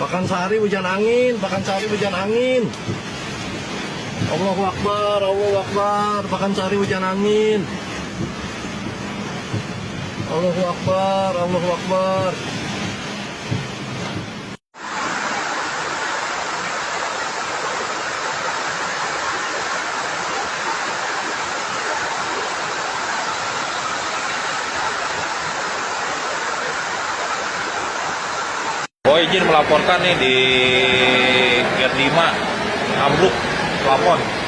Pakansari hujan angin, Pakansari hujan angin. Allahu Akbar, Allahu Akbar. Pakansari hujan angin. Allahu Akbar, Allahu Akbar. Oh, izin melaporkan nih di Gate 5 ambruk plafon.